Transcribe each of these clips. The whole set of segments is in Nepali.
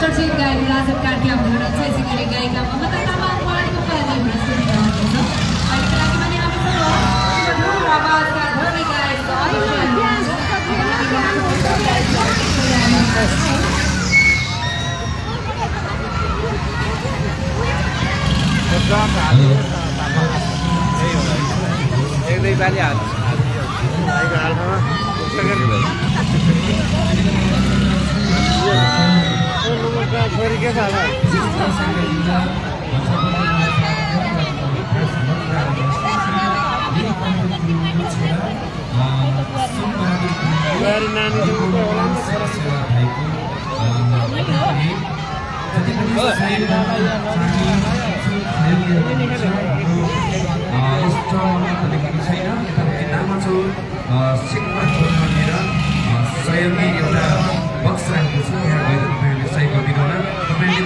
चर्चित गायक राजब कार्की हुनुहुन्छ यसै गरी गायिका ममता तामाङ उहाँको पनि प्रस्तुति गर्नुहुन्छ अहिलेको लागि पनि हाम्रो मधुर आवाजका ध्वनि गायक छोरी के छ सहयोगी एउटा बक्स राखेको छु त्यहाँ गएर तपाईँहरूले सही गरिदिनु होला तपाईँले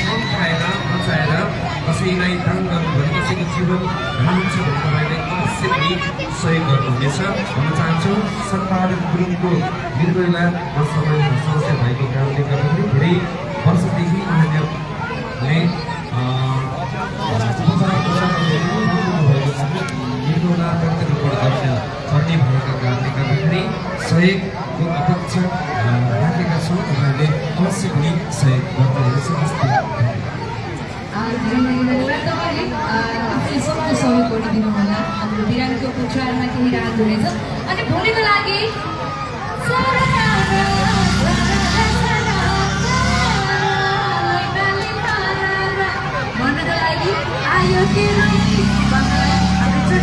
कम खाएर बचाएर कसैलाई दान गर्नु भने कसैको जीवन राम्रो छ भने तपाईँले अवश्य पनि सहयोग गर्नुहुनेछ भन्न चाहन्छु सम्पादक गुरुङको निर्भयलाई समयमा समस्या भएको कारणले गर्दाखेरि धेरै वर्षदेखि उहाँले निर्गुणा व्यक्त गर्ने भएका कारणले गर्दाखेरि सहयोगको अपेक्षा राखेका छौँ उहाँहरूले अवश्य पनि सहयोग गर्नुहुनेछ सहयोग गरिदिनु होला हाम्रो बिरामीको उपचारमा केही राहत हुनेछ अनि भोलिको लागि भन्नको लागि आयो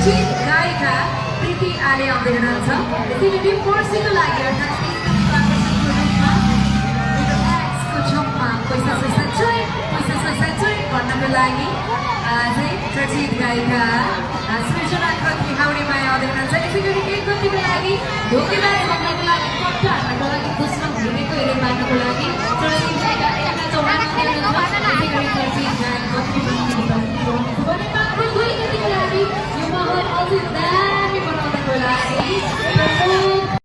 चर्चित गायिका प्रीति आले आउँदै हुनुहुन्छ त्यसैले डिभोर्सीको लागि अर्थात् छपमा पैसा भन्नको लागि चाहिँ चर्चित गायिका सृजना खत्री हाउडीमाया आउँदै हुनुहुन्छ त्यसै गरी एक गतिको लागि ढोकेबाज भन्नको लागि कट्टा हान्नको लागि दुश्मन घुमेको हेरे मान्नको लागि चर्चित गायिका एकना चौहान आउँदै हुनुहुन्छ त्यसै गरी चर्चित गायक खत्री दुई गतिको लागि यो माहौल अझै दामी बनाउनको लागि